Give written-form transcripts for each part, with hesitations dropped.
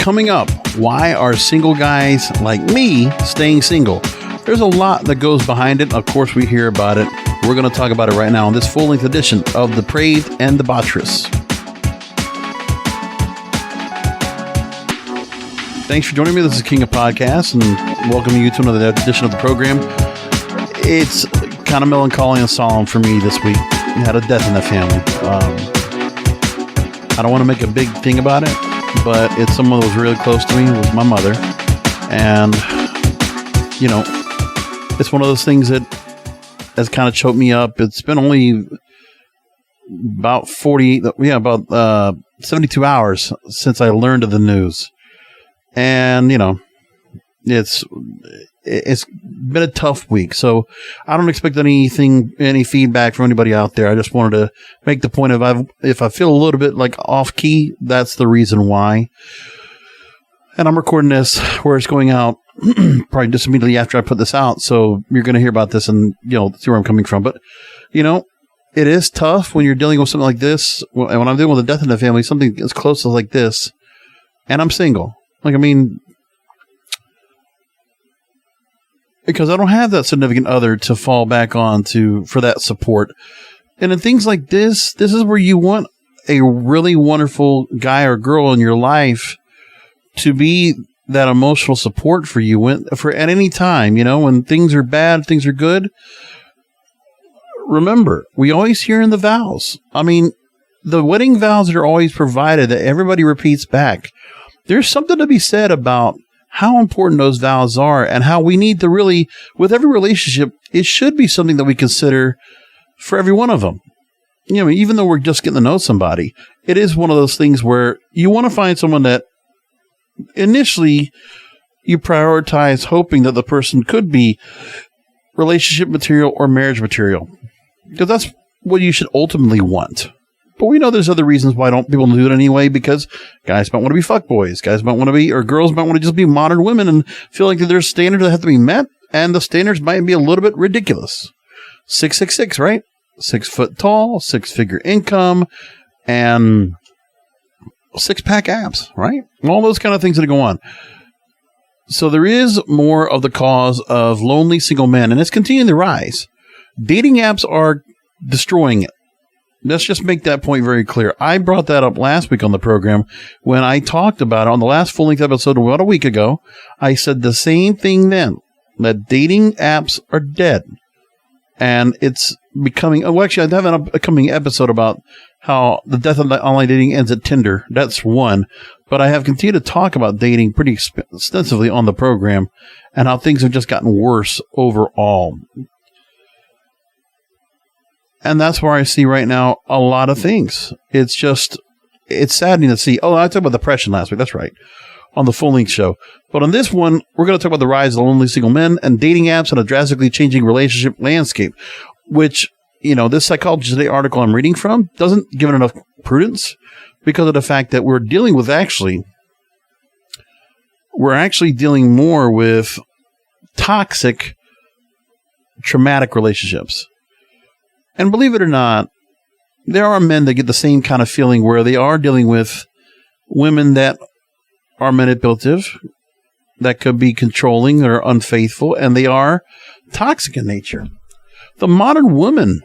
Coming up, why are single guys like me staying single? There's a lot that goes behind it. Of course, we hear about it. We're going to talk about it right now on this full-length edition of Depraved and Debaucherous. Thanks for joining me. This is King of Podcasts, and welcoming you to another edition of the program. It's kind of melancholy and solemn for me this week. We had a death in the family. I don't want to make a big thing about it, but it's someone that was really close to me. It was my mother. And, you know, it's one of those things that has kind of choked me up. It's been only about 72 hours since I learned of the news. And, you know, it's been a tough week. So I don't expect any feedback from anybody out there. I just wanted to make the point of if I feel a little bit like off key, that's the reason why. And I'm recording this where it's going out probably just immediately after I put this out. So you're going to hear about this and, you know, see where I'm coming from. But, you know, it is tough when you're dealing with something like this. And when I'm dealing with a death in the family, something as close to like this, and I'm single. Like, I mean, because I don't have that significant other to fall back on for that support. And in things like this is where you want a really wonderful guy or girl in your life to be that emotional support for you at any time, you know, when things are bad, things are good. Remember, we always hear in the vows. I mean, the wedding vows that are always provided that everybody repeats back. There's something to be said about how important those vows are and how we need to really, with every relationship, it should be something that we consider for every one of them. You know, even though we're just getting to know somebody, it is one of those things where you want to find someone that initially you prioritize hoping that the person could be relationship material or marriage material, because that's what you should ultimately want. But we know there's other reasons why people do it anyway, because guys might want to be fuckboys. Guys might want to be, or girls might want to just be modern women and feel like there's standards that have to be met, and the standards might be a little bit ridiculous. 666, right? 6 foot tall, 6-figure income, and 6-pack abs, right? All those kind of things that go on. So there is more of the cause of lonely single men, and it's continuing to rise. Dating apps are destroying it. Let's just make that point very clear. I brought that up last week on the program when I talked about it on the last full-length episode about a week ago. I said the same thing then, that dating apps are dead. And it's becoming... Oh, actually, I have an upcoming episode about how the death of online dating ends at Tinder. That's one. But I have continued to talk about dating pretty extensively on the program and how things have just gotten worse overall. And that's where I see right now a lot of things. It's saddening to see. Oh, I talked about depression last week. That's right. On the full-length show. But on this one, we're going to talk about the rise of lonely single men and dating apps and a drastically changing relationship landscape, which, you know, this Psychology Today article I'm reading from doesn't give it enough prudence because of the fact that we're actually dealing more with toxic, traumatic relationships. And believe it or not, there are men that get the same kind of feeling where they are dealing with women that are manipulative, that could be controlling or unfaithful, and they are toxic in nature. The modern woman,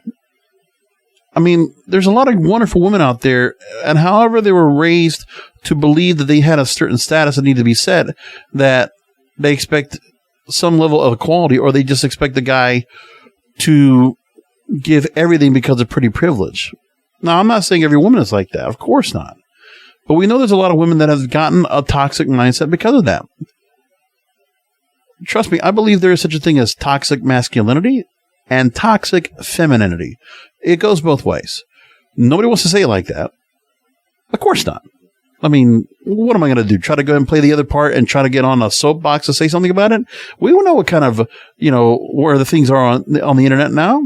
I mean, there's a lot of wonderful women out there, and however they were raised to believe that they had a certain status that needed to be set, that they expect some level of equality, or they just expect the guy to give everything because of pretty privilege. Now, I'm not saying every woman is like that. Of course not. But we know there's a lot of women that have gotten a toxic mindset because of that. Trust me, I believe there is such a thing as toxic masculinity and toxic femininity. It goes both ways. Nobody wants to say it like that. Of course not. I mean, what am I going to do? Try to go and play the other part and try to get on a soapbox to say something about it? We don't know what kind of, you know, where the things are on the internet now.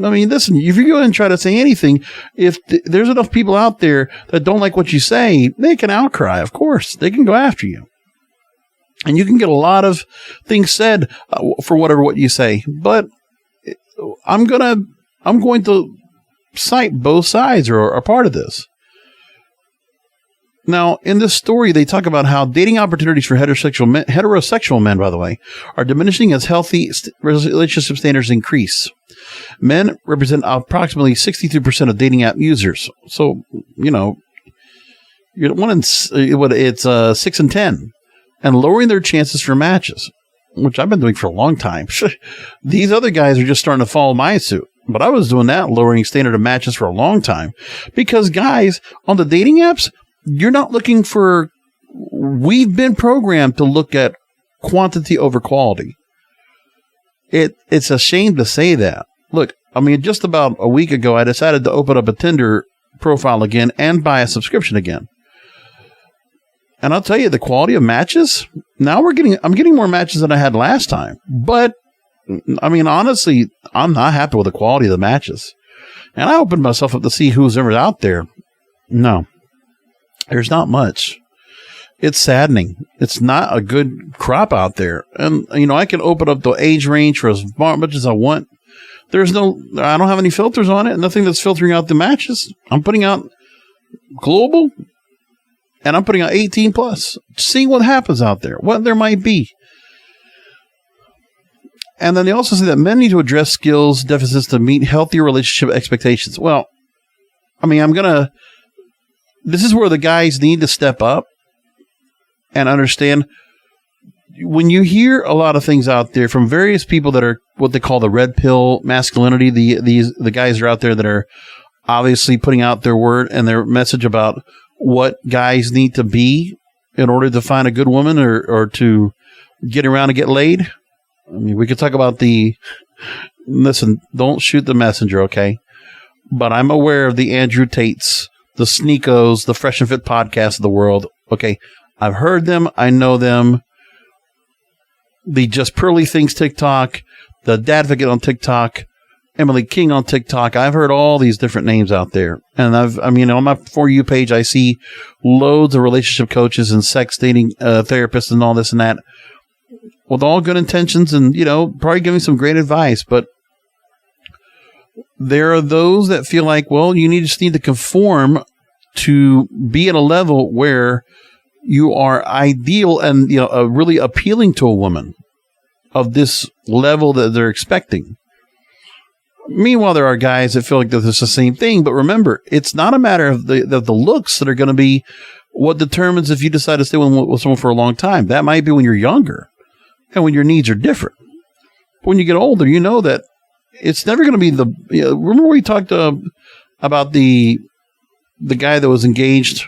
I mean, listen, if you go and try to say anything, if there's enough people out there that don't like what you say, they can outcry, of course. They can go after you. And you can get a lot of things said for what you say. But I'm going to cite both sides or a part of this. Now, in this story, they talk about how dating opportunities for heterosexual men, by the way, are diminishing as healthy relationship standards increase. Men represent approximately 63% of dating app users. So, you're one in, it's 6 in 10, and lowering their chances for matches, which I've been doing for a long time. These other guys are just starting to follow my suit. But I was doing that, lowering standard of matches for a long time. Because guys, on the dating apps, you're not looking for, we've been programmed to look at quantity over quality. It's a shame to say that. Look, just about a week ago, I decided to open up a Tinder profile again and buy a subscription again. And I'll tell you, the quality of matches, now I'm getting more matches than I had last time. But, honestly, I'm not happy with the quality of the matches. And I opened myself up to see who's ever out there. No. There's not much. It's saddening. It's not a good crop out there. And, I can open up the age range for as much as I want. I don't have any filters on it. Nothing that's filtering out the matches. I'm putting out global and I'm putting out 18 plus. See what happens out there, what there might be. And then they also say that men need to address skills deficits to meet healthier relationship expectations. Well, this is where the guys need to step up and understand. When you hear a lot of things out there from various people that are what they call the red pill masculinity, the guys are out there that are obviously putting out their word and their message about what guys need to be in order to find a good woman or to get around and get laid. We could talk about listen, don't shoot the messenger, okay? But I'm aware of the Andrew Tates, the Sneakos, the Fresh and Fit podcast of the world. Okay, I've heard them. I know them. The Just Pearly Things TikTok, the Dadvocate on TikTok, Emily King on TikTok. I've heard all these different names out there. And on my For You page, I see loads of relationship coaches and sex dating therapists and all this and that with all good intentions and, probably giving some great advice. But there are those that feel like, well, you just need to conform to be at a level where you are ideal and, really appealing to a woman of this level that they're expecting. Meanwhile, there are guys that feel like this is the same thing. But remember, it's not a matter of the looks that are going to be what determines if you decide to stay with someone for a long time. That might be when you're younger and when your needs are different. But when you get older, you know that it's never going to be remember we talked about the guy that was engaged,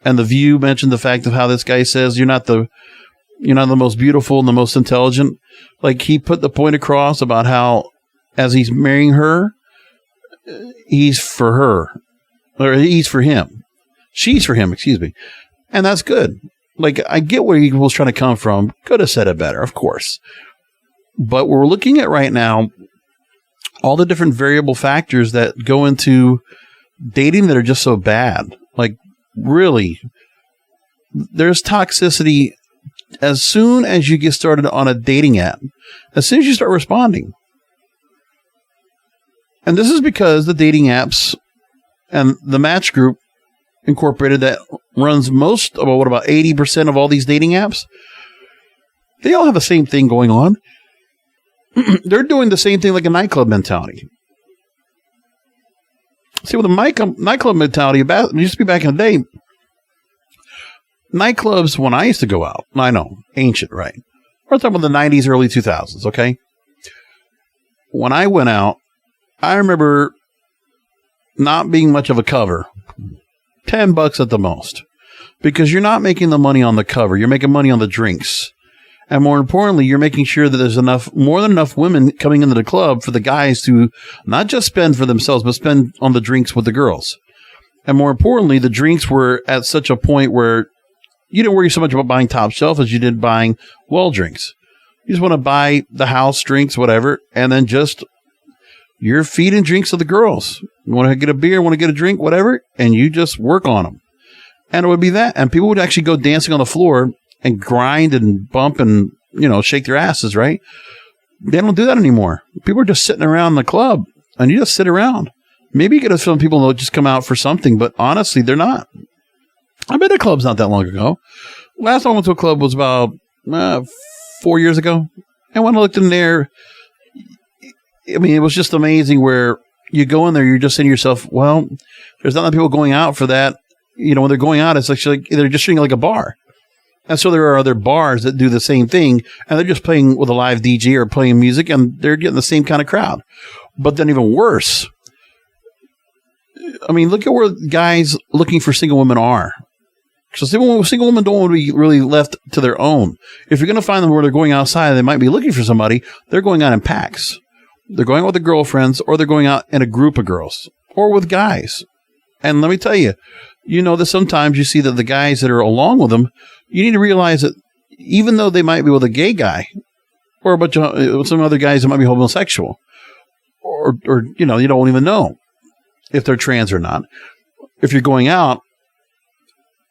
and The View mentioned the fact of how this guy says you're not the most beautiful and the most intelligent. Like, he put the point across about how as he's marrying her, he's for her, or he's for him. She's for him, excuse me. And that's good. Like, I get where he was trying to come from. Could have said it better, of course. But we're looking at right now all the different variable factors that go into dating that are just so bad. Like, really, there's toxicity as soon as you get started on a dating app, as soon as you start responding. And this is because the dating apps and the Match Group Incorporated that runs about 80% of all these dating apps, they all have the same thing going on. They're doing the same thing like a Nightclub Mentality. See, with the Nightclub Mentality, it used to be back in the day, nightclubs, when I used to go out, I know, ancient, right? We're talking about the 90s, early 2000s, okay? When I went out, I remember not being much of a cover. $10 at the most. Because you're not making the money on the cover. You're making money on the drinks. And more importantly, you're making sure that there's more than enough women coming into the club for the guys to not just spend for themselves, but spend on the drinks with the girls. And more importantly, the drinks were at such a point where you didn't worry so much about buying top shelf as you did buying well drinks. You just want to buy the house drinks, whatever, and then just you're feeding drinks to the girls. You want to get a beer, want to get a drink, whatever, and you just work on them. And it would be that. And people would actually go dancing on the floor and grind and bump and, shake their asses, right? They don't do that anymore. People are just sitting around the club, and you just sit around. Maybe you get a feeling people will just come out for something, but honestly, they're not. I've been to clubs not that long ago. Last time I went to a club was about 4 years ago. And when I looked in there, I mean, it was just amazing where you go in there, you're just saying to yourself, well, there's not enough people going out for that. You know, when they're going out, it's actually they're just treating it like a bar. And so there are other bars that do the same thing, and they're just playing with a live DJ or playing music, and they're getting the same kind of crowd. But then even worse, I mean, look at where guys looking for single women are. So single women don't want to be really left to their own. If you're going to find them where they're going outside, they might be looking for somebody, they're going out in packs. They're going out with their girlfriends, or they're going out in a group of girls, or with guys. And let me tell you, you know that sometimes you see that the guys that are along with them, you need to realize that even though they might be with a gay guy, or a bunch of some other guys that might be homosexual, or you know, you don't even know if they're trans or not. If you're going out,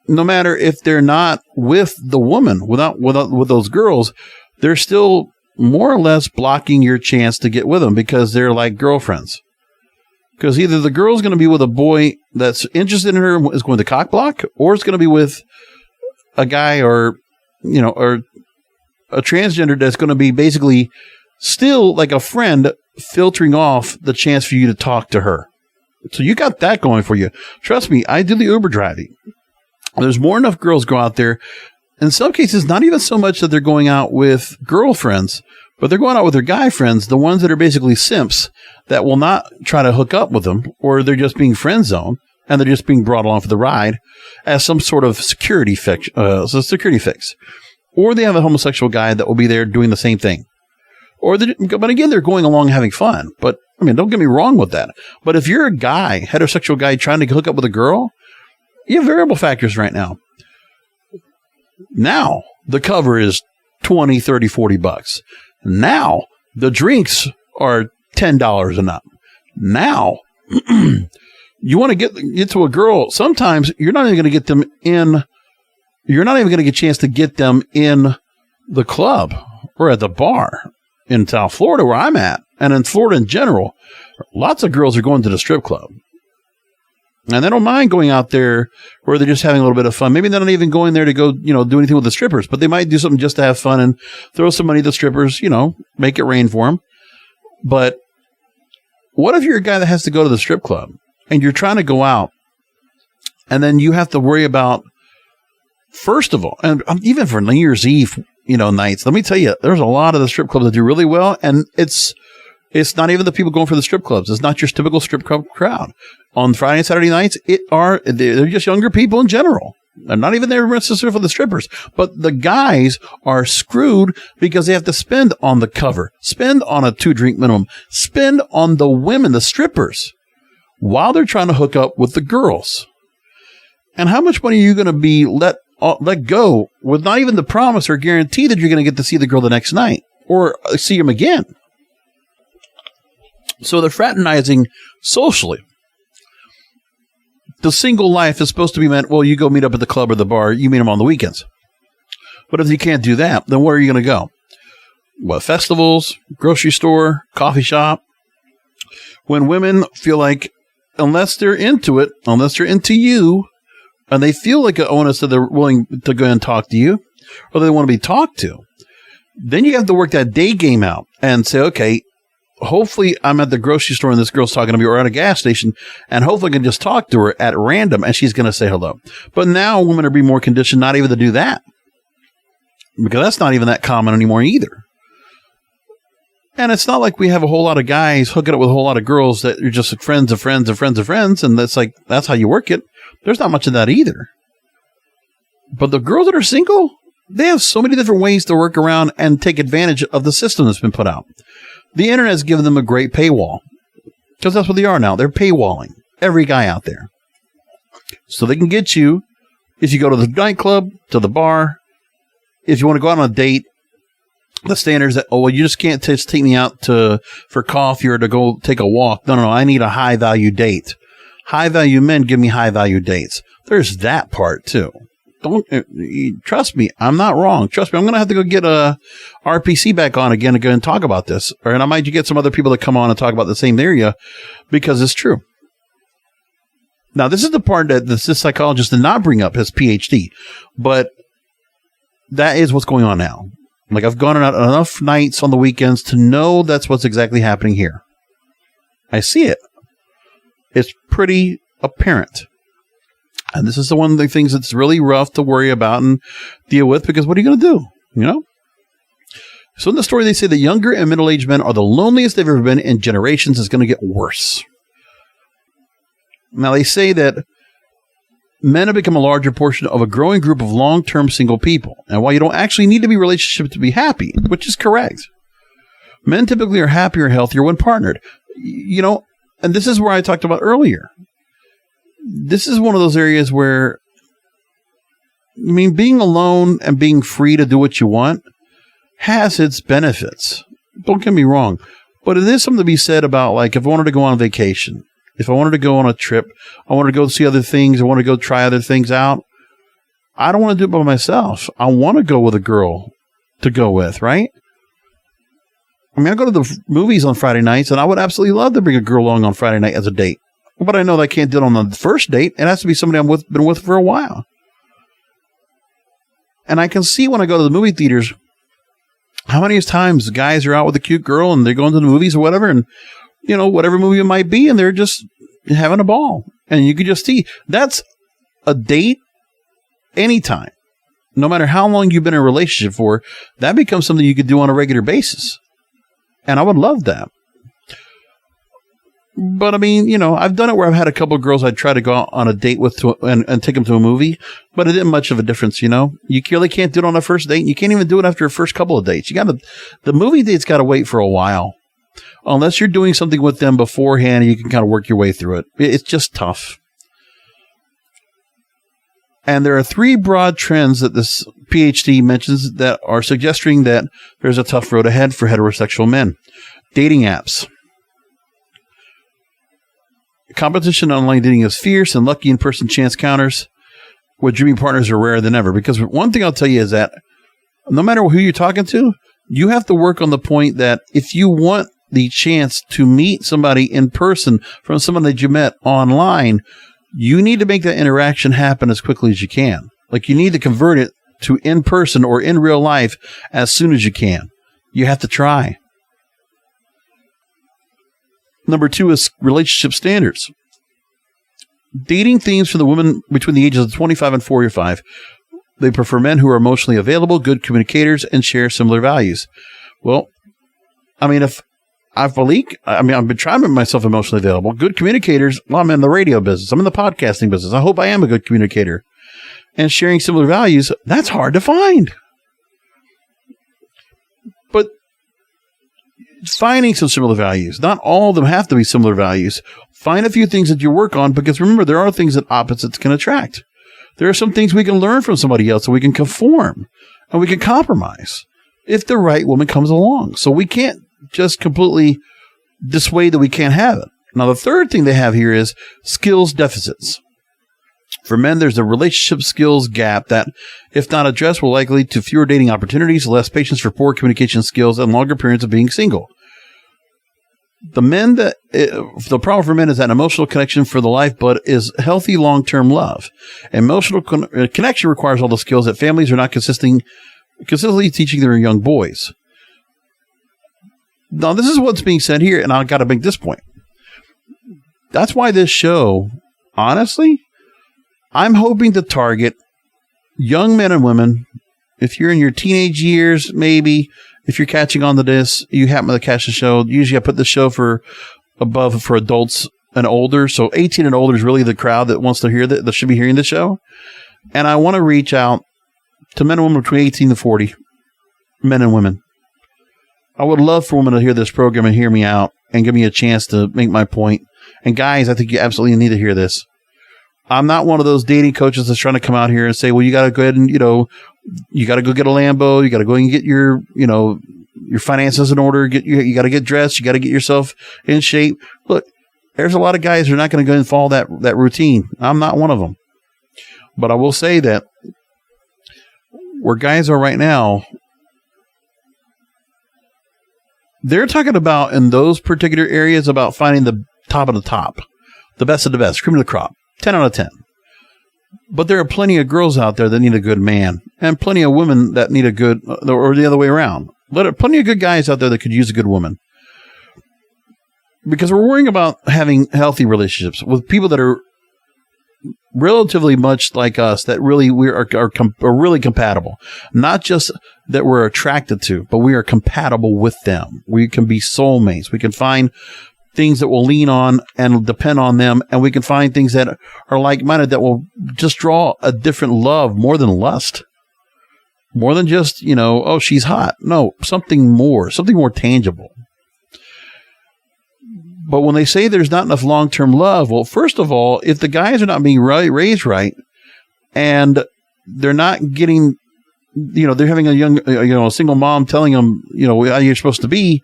no matter if they're not with the woman, with those girls, they're still more or less blocking your chance to get with them because they're like girlfriends. Because either the girl's going to be with a boy that's interested in her and is going to cock block, or it's going to be with a guy or a transgender that's going to be basically still like a friend filtering off the chance for you to talk to her. So you got that going for you. Trust me, I do the Uber driving. There's more enough girls go out there. In some cases, not even so much that they're going out with girlfriends, but they're going out with their guy friends, the ones that are basically simps that will not try to hook up with them, or they're just being friend zoned and they're just being brought along for the ride as some sort of security fix. Or they have a homosexual guy that will be there doing the same thing. But again, they're going along having fun. But I mean, don't get me wrong with that. But if you're a guy, heterosexual guy trying to hook up with a girl, you have variable factors right now. Now the cover is $20, $30, $40. Now the drinks are $10 and up. Now you want to get to a girl. Sometimes you're not even going to get them in. You're not even going to get a chance to get them in the club or at the bar in South Florida where I'm at. And in Florida in general, lots of girls are going to the strip club. And they don't mind going out there where they're just having a little bit of fun. Maybe they're not even going there to go, do anything with the strippers, but they might do something just to have fun and throw some money at the strippers, make it rain for them. But what if you're a guy that has to go to the strip club and you're trying to go out and then you have to worry about, first of all, and even for New Year's Eve, nights, let me tell you, there's a lot of the strip clubs that do really well. And it's not even the people going for the strip clubs. It's not your typical strip club crowd. On Friday and Saturday nights, they're just younger people in general. They're not even there necessarily for the strippers. But the guys are screwed because they have to spend on the cover, spend on a 2-drink minimum, spend on the women, the strippers, while they're trying to hook up with the girls. And how much money are you going to be let go with not even the promise or guarantee that you're going to get to see the girl the next night or see him again? So they're fraternizing socially. The single life is supposed to be meant, well, you go meet up at the club or the bar, you meet them on the weekends. But if you can't do that, then where are you going to go? What, festivals, grocery store, coffee shop? When women feel like, unless they're into it, unless they're into you, and they feel like an onus that they're willing to go and talk to you, or they want to be talked to, then you have to work that day game out and say, okay, hopefully I'm at the grocery store and this girl's talking to me, or at a gas station, and hopefully I can just talk to her at random and she's going to say hello. But now women are being more conditioned not even to do that, because that's not even that common anymore either. And it's not like we have a whole lot of guys hooking up with a whole lot of girls that are just friends of friends of friends of friends, and that's how you work it. There's not much of that either. But the girls that are single, they have so many different ways to work around and take advantage of the system that's been put out. The internet has given them a great paywall, because that's what they are now. They're paywalling every guy out there. So they can get you if you go to the nightclub, to the bar. If you want to go out on a date, the standards that, you just can't just take me out for coffee or to go take a walk. No, I need a high-value date. High-value men give me high-value dates. There's that part, too. Trust me, I'm not wrong. Trust me, I'm going to have to go get a RPC back on again to go and talk about this. And I might get some other people to come on and talk about the same area, because it's true. Now, this is the part that this psychologist did not bring up, his PhD, but that is what's going on now. Like, I've gone out enough nights on the weekends to know that's what's exactly happening here. I see it. It's pretty apparent. And this is one of the things that's really rough to worry about and deal with, because what are you going to do? You know? So in the story, they say that younger and middle-aged men are the loneliest they've ever been in generations. It's going to get worse. Now, they say that men have become a larger portion of a growing group of long-term single people. And while you don't actually need to be in a relationship to be happy, which is correct, men typically are happier and healthier when partnered. You know, and this is where I talked about earlier. This is one of those areas where, I mean, being alone and being free to do what you want has its benefits. Don't get me wrong. But it is something to be said about, like, if I wanted to go on vacation, if I wanted to go on a trip, I wanted to go see other things, I want to go try other things out, I don't want to do it by myself. I want to go with a girl to go with, right? I mean, I go to the movies on Friday nights, and I would absolutely love to bring a girl along on Friday night as a date. But I know that I can't do it on the first date. It has to be somebody I've been with for a while. And I can see when I go to the movie theaters how many times guys are out with a cute girl and they're going to the movies or whatever, and, you know, whatever movie it might be, and they're just having a ball. And you can just see that's a date anytime. No matter how long you've been in a relationship for, that becomes something you could do on a regular basis. And I would love that. But I mean, you know, I've done it where I've had a couple of girls I'd try to go out on a date with and take them to a movie, but it didn't much of a difference, you know. You really can't do it on a first date. You can't even do it after a first couple of dates. The movie date's got to wait for a while. Unless you're doing something with them beforehand, you can kind of work your way through it. It's just tough. And there are 3 broad trends that this PhD mentions that are suggesting that there's a tough road ahead for heterosexual men. Dating apps. Competition in online dating is fierce, and lucky in-person chance counters with dreaming partners are rarer than ever. Because one thing I'll tell you is that no matter who you're talking to, you have to work on the point that if you want the chance to meet somebody in person from someone that you met online, you need to make that interaction happen as quickly as you can. Like, you need to convert it to in person or in real life as soon as you can. You have to try. Number 2 is relationship standards. Dating themes for the women between the ages of 25 and 45. They prefer men who are emotionally available, good communicators, and share similar values. Well, I mean, I've been trying to make myself emotionally available. Good communicators, well, I'm in the radio business. I'm in the podcasting business. I hope I am a good communicator. And sharing similar values, that's hard to find. But finding some similar values, not all of them have to be similar values. Find a few things that you work on, because remember, there are things that opposites can attract. There are some things we can learn from somebody else, and we can conform and we can compromise if the right woman comes along. So we can't just completely dissuade that we can't have it. Now, the third thing they have here is skills deficits. For men, there's a relationship skills gap that, if not addressed, will likely lead to fewer dating opportunities, less patience for poor communication skills, and longer periods of being single. The problem for men is that emotional connection for the lifeblood is healthy long-term love. Emotional connection requires all the skills that families are not consistently teaching their young boys. Now, this is what's being said here, and I've got to make this point. That's why this show, honestly, I'm hoping to target young men and women. If you're in your teenage years, maybe, if you're catching on to this, you happen to catch the show. Usually I put the show for adults and older. So 18 and older is really the crowd that wants to hear that should be hearing the show. And I want to reach out to men and women between 18 and 40, men and women. I would love for women to hear this program and hear me out and give me a chance to make my point. And guys, I think you absolutely need to hear this. I'm not one of those dating coaches that's trying to come out here and say, well, you got to go ahead and, you got to go get a Lambo. You got to go and get your finances in order. You got to get dressed. You got to get yourself in shape. Look, there's a lot of guys who are not going to go and follow that routine. I'm not one of them. But I will say that where guys are right now, they're talking about, in those particular areas, about finding the top of the top, the best of the best, cream of the crop. 10 out of 10. But there are plenty of girls out there that need a good man, and plenty of women that need a good, or the other way around. But there are plenty of good guys out there that could use a good woman. Because we're worrying about having healthy relationships with people that are relatively much like us, that really we are really compatible. Not just that we're attracted to, but we are compatible with them. We can be soulmates. We can find things that will lean on and depend on them, and we can find things that are like-minded that will just draw a different love, more than lust. More than just, oh, she's hot. No, something more tangible. But when they say there's not enough long-term love, well, first of all, if the guys are not being raised right, and they're not getting, they're having a single mom telling them, how you're supposed to be,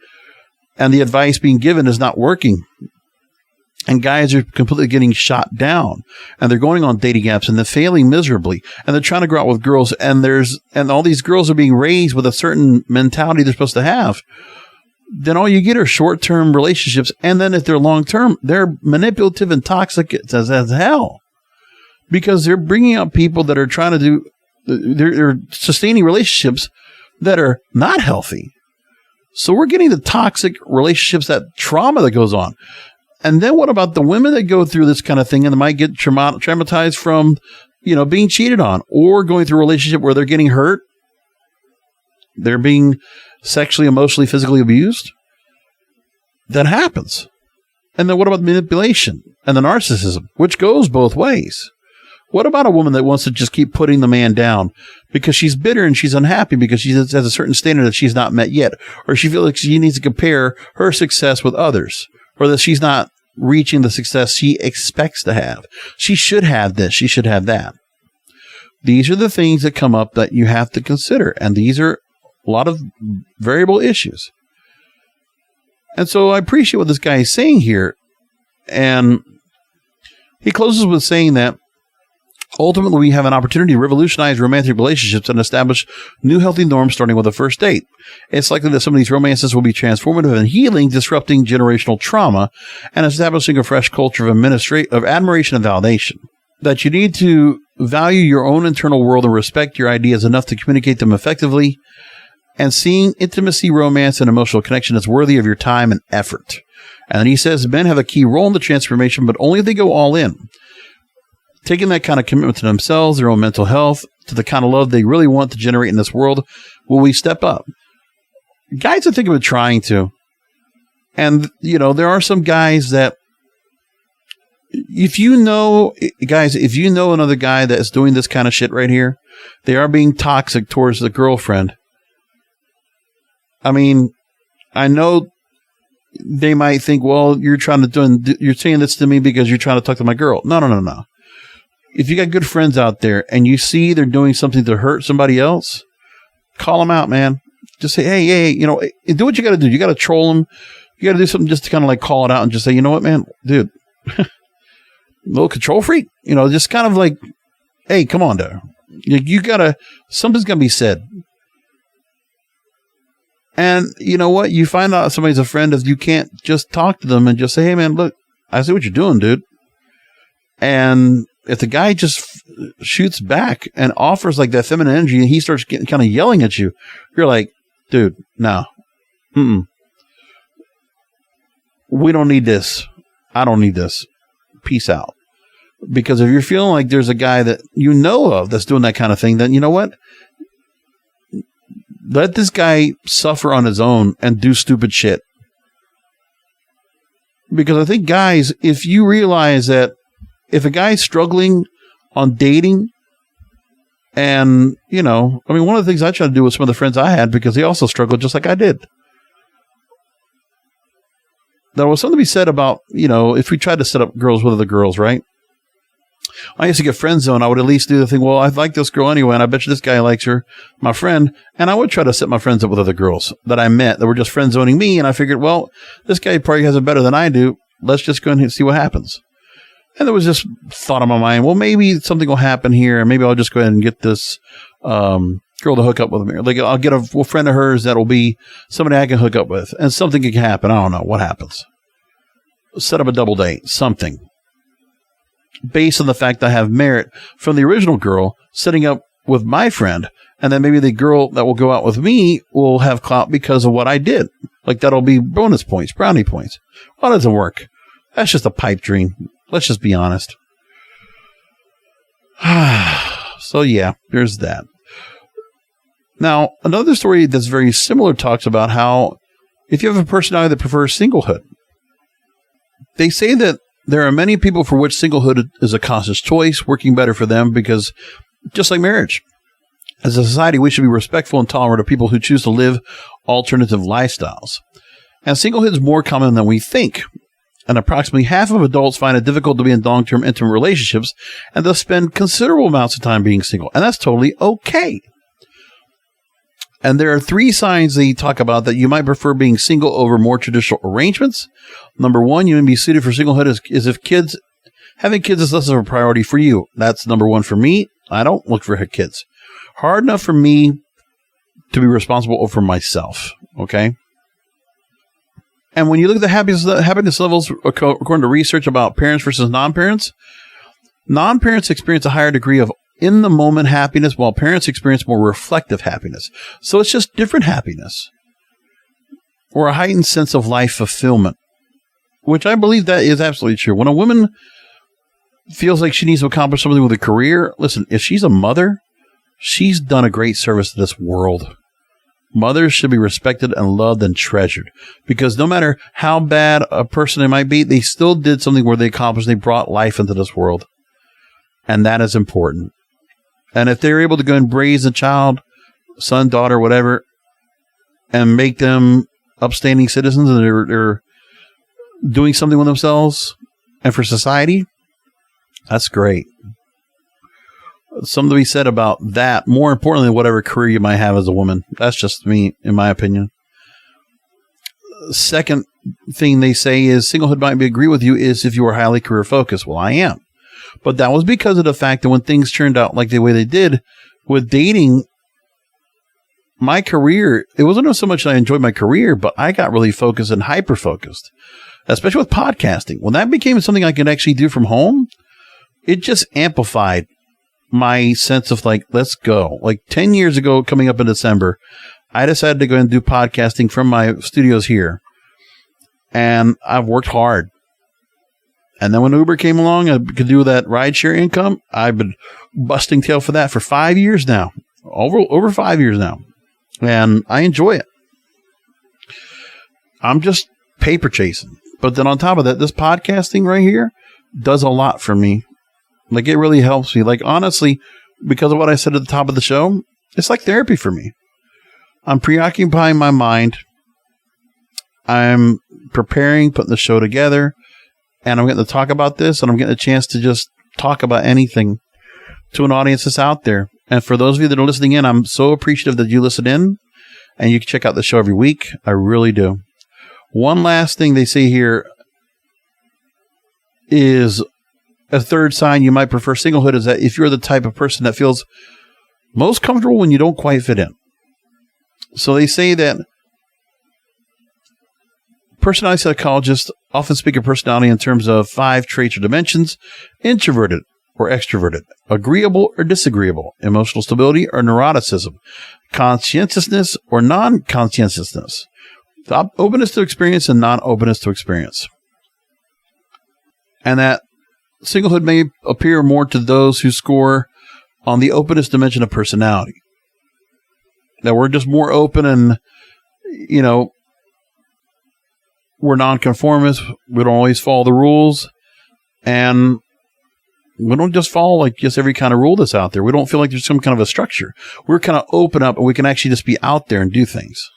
and the advice being given is not working, and guys are completely getting shot down, and they're going on dating apps, and they're failing miserably, and they're trying to go out with girls, and all these girls are being raised with a certain mentality they're supposed to have, then all you get are short-term relationships. And then if they're long-term, they're manipulative and toxic as hell, because they're bringing up people that are trying to do, they're sustaining relationships that are not healthy. So we're getting the toxic relationships, that trauma that goes on. And then what about the women that go through this kind of thing and they might get traumatized from, being cheated on, or going through a relationship where they're getting hurt? They're being sexually, emotionally, physically abused. That happens. And then what about manipulation and the narcissism, which goes both ways? What about a woman that wants to just keep putting the man down because she's bitter and she's unhappy because she has a certain standard that she's not met yet, or she feels like she needs to compare her success with others, or that she's not reaching the success she expects to have? She should have this. She should have that. These are the things that come up that you have to consider. And these are a lot of variable issues. And so I appreciate what this guy is saying here. And he closes with saying that ultimately we have an opportunity to revolutionize romantic relationships and establish new healthy norms starting with a first date. It's likely that some of these romances will be transformative and healing, disrupting generational trauma and establishing a fresh culture of admiration and validation. That you need to value your own internal world and respect your ideas enough to communicate them effectively. And seeing intimacy, romance, and emotional connection is worthy of your time and effort. And then he says men have a key role in the transformation, but only if they go all in. Taking that kind of commitment to themselves, their own mental health, to the kind of love they really want to generate in this world, will we step up? Guys are thinking of trying to. And, there are some guys that, if you know another guy that is doing this kind of shit right here, they are being toxic towards the girlfriend. I mean, I know they might think, well, you're saying this to me because you're trying to talk to my girl. No. If you got good friends out there and you see they're doing something to hurt somebody else, call them out, man. Just say, hey, do what you got to do. You got to troll them. You got to do something just to kind of like call it out and just say, you know what, man, dude, little control freak, just kind of like, hey, come on, dude. Something's got to be said. And you know what? You find out somebody's a friend if you can't just talk to them and just say, hey, man, look, I see what you're doing, dude. And if the guy just shoots back and offers like that feminine energy and he starts getting kind of yelling at you, you're like, dude, no. We don't need this. I don't need this. Peace out. Because if you're feeling like there's a guy that you know of that's doing that kind of thing, then you know what? Let this guy suffer on his own and do stupid shit. Because I think, guys, if you realize that if a guy's struggling on dating, and, one of the things I tried to do with some of the friends I had, because they also struggled just like I did. There was something to be said about, if we tried to set up girls with other girls, right? I used to get friend zone. I would at least do the thing, well, I like this girl anyway, and I bet you this guy likes her, my friend. And I would try to set my friends up with other girls that I met that were just friend zoning me. And I figured, well, this guy probably has it better than I do. Let's just go and see what happens. And there was this thought on my mind, well, maybe something will happen here. And maybe I'll just go ahead and get this girl to hook up with me. Like, I'll get a friend of hers that will be somebody I can hook up with. And something can happen. I don't know what happens. Set up a double date, something. based on the fact that I have merit from the original girl setting up with my friend. And then maybe the girl that will go out with me will have clout because of what I did. Like that'll be bonus points, brownie points. Well, that doesn't work. That's just a pipe dream. Let's just be honest. So yeah, there's that. Now, another story that's very similar talks about how if you have a personality that prefers singlehood, they say that there are many people for which singlehood is a conscious choice, working better for them because just like marriage, as a society, we should be respectful and tolerant of people who choose to live alternative lifestyles. And singlehood is more common than we think. And approximately half of adults find it difficult to be in long-term intimate relationships and thus spend considerable amounts of time being single. And that's totally okay. And there are 3 signs they talk about that you might prefer being single over more traditional arrangements. Number 1, you may be suited for singlehood is if having kids is less of a priority for you. That's number 1 for me. I don't look for kids. Hard enough for me to be responsible for myself. Okay. And when you look at the happiness levels, according to research about parents versus non-parents experience a higher degree of in-the-moment happiness, while parents experience more reflective happiness. So it's just different happiness, or a heightened sense of life fulfillment, which I believe that is absolutely true. When a woman feels like she needs to accomplish something with a career, listen, if she's a mother, she's done a great service to this world. Mothers should be respected and loved and treasured, because no matter how bad a person they might be, they still did something where they accomplished, they brought life into this world. And that is important. And if they're able to go and raise a child, son, daughter, whatever, and make them upstanding citizens, and they're doing something with themselves and for society, that's great. Something to be said about that, more importantly than whatever career you might have as a woman. That's just me, in my opinion. Second thing they say is singlehood might be agree with you is if you are highly career focused. Well, I am. But that was because of the fact that when things turned out like the way they did with dating, my career, it wasn't so much that I enjoyed my career, but I got really focused and hyper focused, especially with podcasting. When that became something I could actually do from home, it just amplified my sense of like, let's go. Like 10 years ago, coming up in December, I decided to go and do podcasting from my studios here. And I've worked hard. And then when Uber came along, I could do that rideshare income. I've been busting tail for that for 5 years now, over 5 years now. And I enjoy it. I'm just paper chasing. But then on top of that, this podcasting right here does a lot for me. Like, it really helps me. Like, honestly, because of what I said at the top of the show, it's like therapy for me. I'm preoccupying my mind. I'm preparing, putting the show together, and I'm getting to talk about this, and I'm getting a chance to just talk about anything to an audience that's out there. And for those of you that are listening in, I'm so appreciative that you listen in, and you can check out the show every week. I really do. One last thing they say here is a third sign you might prefer singlehood is that if you're the type of person that feels most comfortable when you don't quite fit in. So they say that personality psychologists often speak of personality in terms of 5 traits or dimensions: introverted or extroverted, agreeable or disagreeable, emotional stability or neuroticism, conscientiousness or non-conscientiousness, openness to experience and non-openness to experience. And that singlehood may appear more to those who score on the openness dimension of personality. That we're just more open and, you know, we're nonconformists. We don't always follow the rules. And we don't just follow like just every kind of rule that's out there. We don't feel like there's some kind of a structure. We're kind of open up and we can actually just be out there and do things.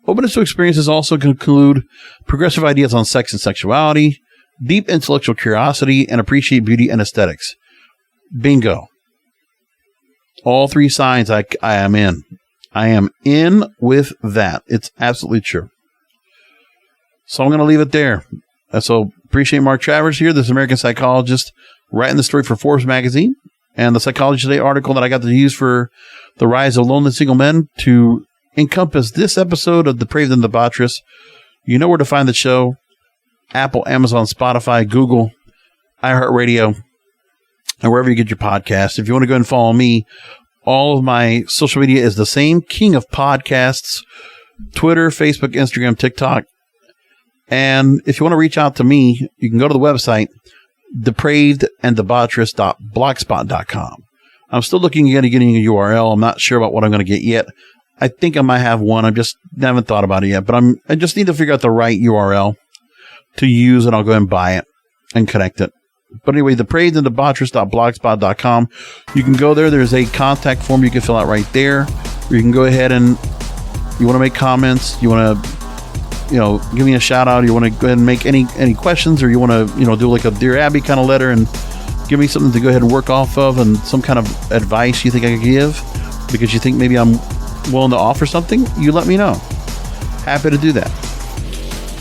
Openness to experiences also conclude progressive ideas on sex and sexuality, deep intellectual curiosity, and appreciate beauty and aesthetics. Bingo. All 3 signs I am in. I am in with that. It's absolutely true. So I'm going to leave it there. So appreciate Mark Travers here, this American psychologist, writing the story for Forbes magazine, and the Psychology Today article that I got to use for the rise of lonely single men to encompass this episode of Depraved and Debaucherous. You know where to find the show: Apple, Amazon, Spotify, Google, iHeartRadio, or wherever you get your podcasts. If you want to go and follow me, all of my social media is the same, King of Podcasts, Twitter, Facebook, Instagram, TikTok. And if you want to reach out to me, you can go to the website, Depraved and Debaucherous.blogspot.com. I'm still looking at getting a URL. I'm not sure about what I'm going to get yet. I think I might have one. I just haven't thought about it yet, but I just need to figure out the right URL to use, and I'll go ahead and buy it and connect it. But anyway, Depraved and Debaucherous.blogspot.com. You can go there. There's a contact form you can fill out right there. Or you can go ahead and you want to make comments. You want to, give me a shout out. You want to go ahead and make any questions, or you want to, do like a Dear Abby kind of letter and give me something to go ahead and work off of, and some kind of advice you think I could give because you think maybe I'm willing to offer something. You let me know. Happy to do that.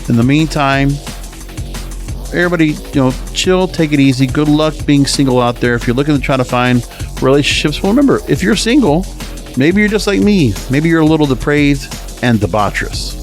In the meantime, everybody, chill, take it easy. Good luck being single out there. If you're looking to try to find relationships, well, remember, if you're single, maybe you're just like me. Maybe you're a little depraved and debaucherous.